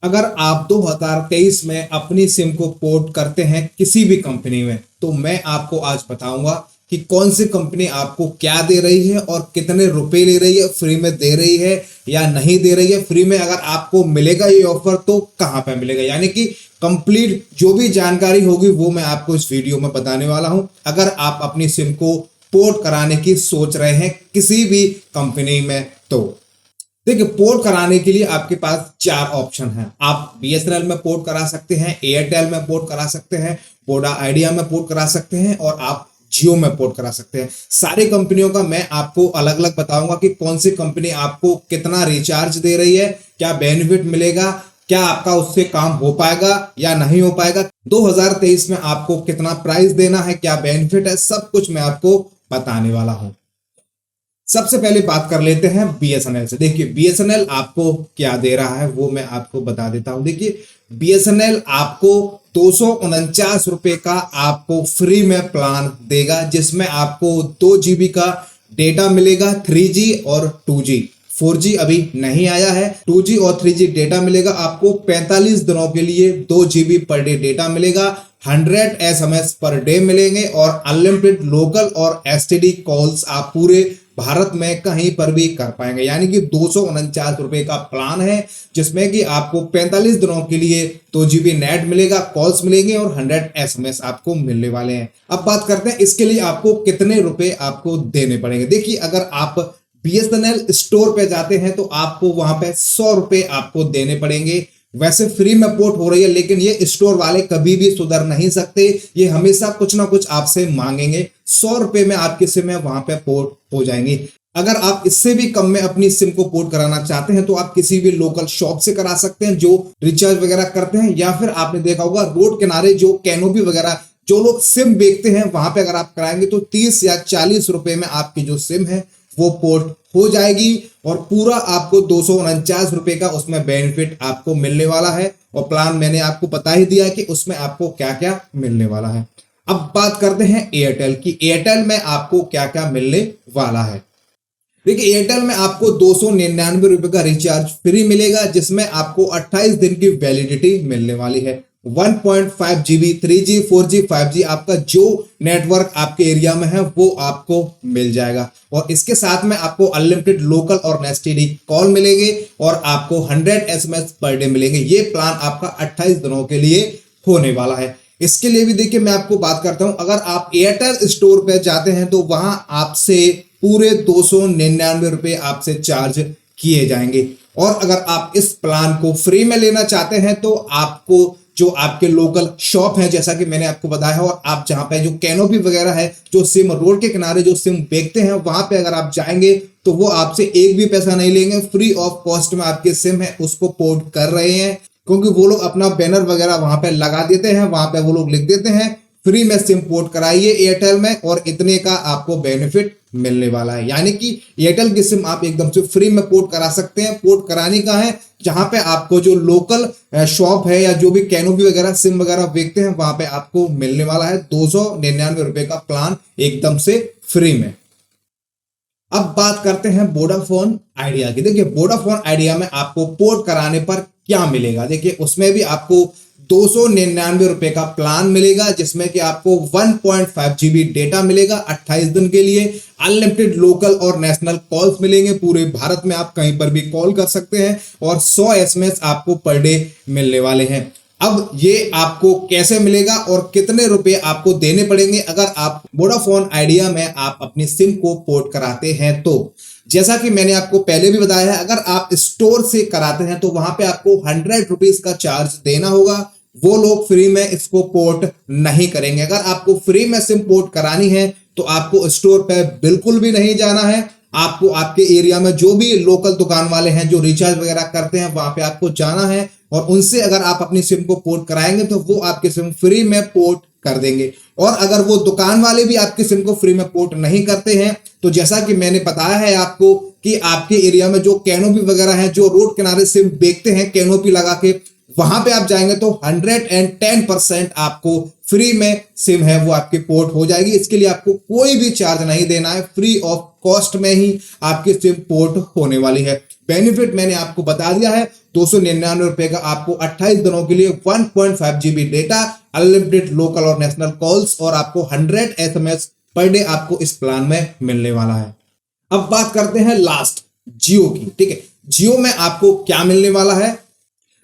अगर आप 2023 में अपनी सिम को पोर्ट करते हैं किसी भी कंपनी में, तो मैं आपको आज बताऊंगा कि कौन सी कंपनी आपको क्या दे रही है और कितने रुपए ले रही है, फ्री में दे रही है या नहीं दे रही है। फ्री में अगर आपको मिलेगा ये ऑफर तो कहां पे मिलेगा, यानी कि कंप्लीट जो भी जानकारी होगी वो मैं आपको इस वीडियो में बताने वाला हूं। अगर आप अपनी सिम को पोर्ट कराने की सोच रहे हैं किसी भी कंपनी में, तो देखिए, पोर्ट कराने के लिए आपके पास 4 ऑप्शन हैं। आप बीएसएनएल में पोर्ट करा सकते हैं, एयरटेल में पोर्ट करा सकते हैं, वोडा आइडिया में पोर्ट करा सकते हैं और आप जियो में पोर्ट करा सकते हैं। सारी कंपनियों का मैं आपको अलग अलग बताऊंगा कि कौन सी कंपनी आपको कितना रिचार्ज दे रही है, क्या बेनिफिट मिलेगा, क्या आपका उससे काम हो पाएगा या नहीं हो पाएगा, 2023 में आपको कितना प्राइस देना है, क्या बेनिफिट है, सब कुछ मैं आपको बताने वाला हूं। सबसे पहले बात कर लेते हैं बीएसएनएल से। देखिए, बीएसएनएल आपको क्या दे रहा है वो मैं आपको बता देता हूं। देखिए, बीएसएनएल आपको 249 रुपए का आपको फ्री में प्लान देगा, जिसमें आपको 2 GB का डेटा मिलेगा, 3G और 2G। 4G अभी नहीं आया है। 2G और 3G डेटा मिलेगा आपको। 45 दिनों के लिए 2 GB पर डे डेटा मिलेगा, 100 SMS पर डे मिलेंगे और अनलिमिटेड लोकल और एसटीडी कॉल्स आप पूरे भारत में कहीं पर भी कर पाएंगे। यानी कि 249 रुपए का प्लान है, जिसमें कि आपको 45 दिनों के लिए 2 GB नेट मिलेगा, कॉल्स मिलेंगे और 100 SMS आपको मिलने वाले हैं। अब बात करते हैं इसके लिए आपको कितने रुपए आपको देने पड़ेंगे। देखिए, अगर आप बीएसएनएल स्टोर पे जाते हैं तो आपको वहां पे 100 रुपए आपको देने पड़ेंगे। वैसे फ्री में पोर्ट हो रही है, लेकिन ये स्टोर वाले कभी भी सुधर नहीं सकते, ये हमेशा कुछ ना कुछ आपसे मांगेंगे। 100 रुपए में आपकी सिम है वहां पे पोर्ट हो जाएंगी। अगर आप इससे भी कम में अपनी सिम को पोर्ट कराना चाहते हैं तो आप किसी भी लोकल शॉप से करा सकते हैं जो रिचार्ज वगैरह करते हैं, या फिर आपने देखा होगा रोड किनारे जो कैनोपी वगैरह जो लोग सिम बेचते हैं वहां पे अगर आप कराएंगे तो 30 या 40 रुपए में आपकी जो सिम है वो पोर्ट हो जाएगी और पूरा आपको 249 रुपए का उसमें बेनिफिट आपको मिलने वाला है। और प्लान मैंने आपको बता ही दिया कि उसमें आपको क्या क्या मिलने वाला है। अब बात करते हैं एयरटेल की। एयरटेल में आपको क्या क्या मिलने वाला है। देखिए, एयरटेल में आपको 299 रुपए का रिचार्ज फ्री मिलेगा, जिसमें आपको 28 दिन की वैलिडिटी मिलने वाली है। 1.5 GB 3G 4G 5G आपका जो नेटवर्क आपके एरिया में है वो आपको मिल जाएगा और इसके साथ में आपको अनलिमिटेड लोकल और एसटीडी कॉल मिलेंगे और आपको 100 SMS पर डे मिलेंगे। ये प्लान आपका 28 दिनों के लिए होने वाला है। इसके लिए भी देखिए, मैं आपको बात करता हूं, अगर आप एयरटेल स्टोर पे जाते हैं तो वहां आपसे पूरे 299 रुपए आपसे चार्ज किए जाएंगे। और अगर आप इस प्लान को फ्री में लेना चाहते हैं तो आपको जो आपके लोकल शॉप है, जैसा कि मैंने आपको बताया है, और आप जहां पे जो कैनोपी वगैरह है, जो सिम रोड के किनारे जो सिम बेचते हैं, वहां पे अगर आप जाएंगे तो वो आपसे एक भी पैसा नहीं लेंगे। फ्री ऑफ कॉस्ट में आपकी सिम है उसको पोर्ट कर रहे हैं, क्योंकि वो लोग अपना बैनर वगैरह वहां पे लगा देते हैं, वहां पे वो लोग लिख देते हैं फ्री में सिम पोर्ट कराइए एयरटेल में और इतने का आपको बेनिफिट मिलने वाला है। यानी कि एयरटेल की सिम आप एकदम से फ्री में पोर्ट करा सकते हैं। पोर्ट कराने का है जहां पे आपको जो लोकल शॉप है या जो भी कैनोपी वगैरह सिम वगैरह बेचते हैं वहां पे आपको मिलने वाला है 299 रुपए का प्लान एकदम से फ्री में। अब बात करते हैं वोडाफोन आइडिया की। देखिए, वोडाफोन आइडिया में आपको पोर्ट कराने पर क्या मिलेगा। देखिए, उसमें भी आपको 299 रुपए का प्लान मिलेगा, जिसमें कि आपको 1.5 GB डेटा मिलेगा 28 दिन के लिए, अनलिमिटेड लोकल और नेशनल कॉल्स मिलेंगे, पूरे भारत में आप कहीं पर भी कॉल कर सकते हैं और 100 SMS आपको पर डे मिलने वाले हैं। अब ये आपको कैसे मिलेगा और कितने रुपए आपको देने पड़ेंगे अगर आप वोडाफोन आइडिया में आप अपनी सिम को पोर्ट कराते हैं तो, जैसा कि मैंने आपको पहले भी बताया है, अगर आप स्टोर से कराते हैं तो वहां पे आपको 100 रुपीज का चार्ज देना होगा। वो लोग फ्री में इसको पोर्ट नहीं करेंगे। अगर आपको फ्री में सिम पोर्ट करानी है तो आपको स्टोर पे बिल्कुल भी नहीं जाना है। आपको आपके एरिया में जो भी लोकल दुकान वाले हैं जो रिचार्ज वगैरह करते हैं वहां पे आपको जाना है और उनसे अगर आप अपनी सिम को पोर्ट कराएंगे तो वो आपकी सिम फ्री में पोर्ट कर देंगे। और अगर वो दुकान वाले भी आपकी सिम को फ्री में पोर्ट नहीं करते हैं तो जैसा कि मैंने बताया है आपको कि आपके एरिया में जो कैनोपी वगैरह है, जो रोड किनारे सिम बेचते हैं कैनोपी लगा के, वहां पे आप जाएंगे तो 110% आपको फ्री में सिम है वो आपकी पोर्ट हो जाएगी। इसके लिए आपको कोई भी चार्ज नहीं देना है, फ्री ऑफ कॉस्ट में ही आपकी सिम पोर्ट होने वाली है। बेनिफिट मैंने आपको बता दिया है। 299 का आपको 28 दिनों के लिए 1.5 GB डेटा, अनलिमिटेड लोकल और नेशनल कॉल्स और आपको 100 SMS पर डे आपको इस प्लान में मिलने वाला है। अब बात करते हैं लास्ट जियो की। ठीक है, जियो में आपको क्या मिलने वाला है।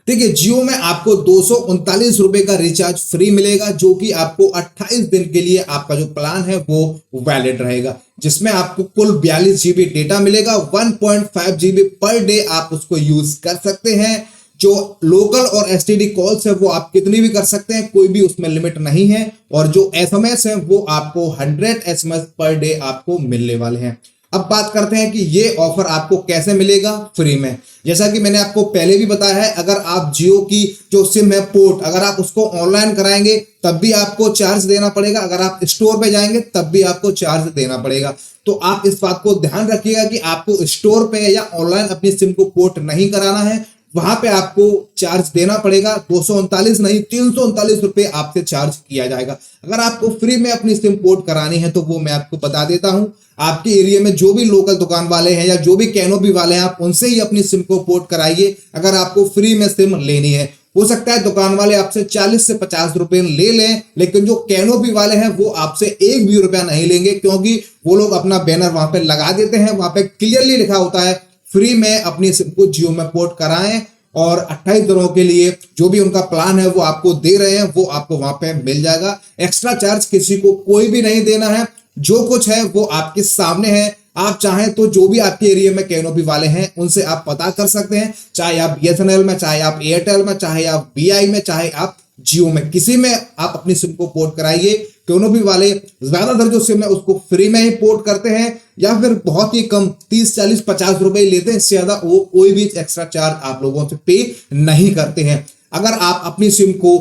देखिए, जियो में आपको 239 रुपए का रिचार्ज फ्री मिलेगा, जो कि आपको 28 दिन के लिए आपका जो प्लान है वो वैलिड रहेगा, जिसमें आपको कुल 42 GB डेटा मिलेगा, 1.5 GB पर डे आप उसको यूज कर सकते हैं। जो लोकल और एसटीडी कॉल्स है वो आप कितनी भी कर सकते हैं, कोई भी उसमें लिमिट नहीं है। और जो एसएमएस है वो आपको 100 एसएमएस पर डे आपको मिलने वाले हैं। अब बात करते हैं कि ये ऑफर आपको कैसे मिलेगा फ्री में। जैसा कि मैंने आपको पहले भी बताया है, अगर आप जियो की जो सिम है पोर्ट, अगर आप उसको ऑनलाइन कराएंगे तब भी आपको चार्ज देना पड़ेगा, अगर आप स्टोर पे जाएंगे तब भी आपको चार्ज देना पड़ेगा। तो आप इस बात को ध्यान रखिएगा कि आपको स्टोर पे या ऑनलाइन अपनी सिम को पोर्ट नहीं कराना है, वहां पे आपको चार्ज देना पड़ेगा। 239 नहीं, 339 रुपए आपसे चार्ज किया जाएगा। अगर आपको फ्री में अपनी सिम पोर्ट करानी है तो वो मैं आपको बता देता हूं। आपके एरिया में जो भी लोकल दुकान वाले हैं या जो भी कैनोपी वाले हैं, आप उनसे ही अपनी सिम को पोर्ट कराइए अगर आपको फ्री में सिम लेनी है। हो सकता है दुकान वाले आपसे 40 से 50 रुपए ले लें, लेकिन जो कैनोपी वाले हैं वो आपसे एक भी रुपया नहीं लेंगे, क्योंकि वो लोग अपना बैनर वहां पे लगा देते हैं। वहां पे क्लियरली लिखा होता है फ्री में अपनी सिम को जियो में पोर्ट कराएं, और 28 दिनों के लिए जो भी उनका प्लान है वो आपको दे रहे हैं, वो आपको वहां पे मिल जाएगा। एक्स्ट्रा चार्ज किसी को कोई भी नहीं देना है, जो कुछ है वो आपके सामने है। आप चाहें तो जो भी आपके एरिया में कैनोपी वाले हैं उनसे आप पता कर सकते हैं, चाहे आप बीएसएनएल में, चाहे आप एयरटेल में, चाहे आप बीआई में, चाहे आप जियो में, किसी में आप अपनी सिम को पोर्ट कराइए। कैनोपी वाले ज्यादातर जो सिम है उसको फ्री में ही पोर्ट करते हैं, या फिर बहुत ही कम 30, 40, 50 रुपए लेते हैं, इससे ज्यादा वो कोई भी एक्स्ट्रा चार्ज आप लोगों से पे नहीं करते हैं। अगर आप अपनी सिम को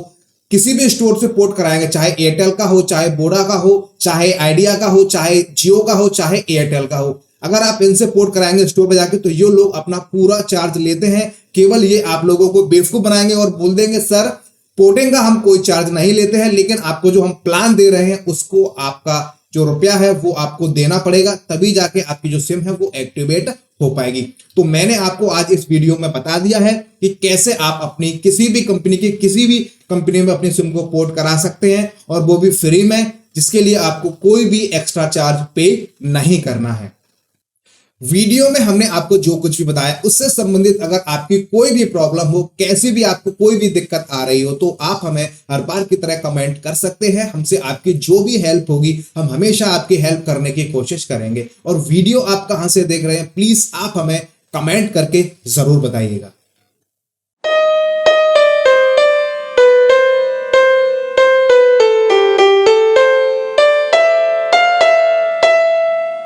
किसी भी स्टोर से पोर्ट कराएंगे, चाहे एयरटेल का हो, चाहे वोडा का हो, चाहे आइडिया का हो, चाहे जियो का हो, चाहे एयरटेल का हो, अगर आप इनसे पोर्ट कराएंगे स्टोर पे जाके, तो ये लोग अपना पूरा चार्ज लेते हैं। केवल ये आप लोगों को बेवकूफ बनाएंगे और बोल देंगे सर पोर्टिंग का हम कोई चार्ज नहीं लेते हैं, लेकिन आपको जो हम प्लान दे रहे हैं उसको आपका जो रुपया है वो आपको देना पड़ेगा, तभी जाके आपकी जो सिम है वो एक्टिवेट हो पाएगी। तो मैंने आपको आज इस वीडियो में बता दिया है कि कैसे आप अपनी किसी भी कंपनी में अपनी सिम को पोर्ट करा सकते हैं, और वो भी फ्री में, जिसके लिए आपको कोई भी एक्स्ट्रा चार्ज पे नहीं करना है। वीडियो में हमने आपको जो कुछ भी बताया उससे संबंधित अगर आपकी कोई भी प्रॉब्लम हो, कैसी भी आपको कोई भी दिक्कत आ रही हो, तो आप हमें हर बार की तरह कमेंट कर सकते हैं। हमसे आपकी जो भी हेल्प होगी हम हमेशा आपकी हेल्प करने की कोशिश करेंगे। और वीडियो आप कहां से देख रहे हैं प्लीज आप हमें कमेंट करके जरूर बताइएगा।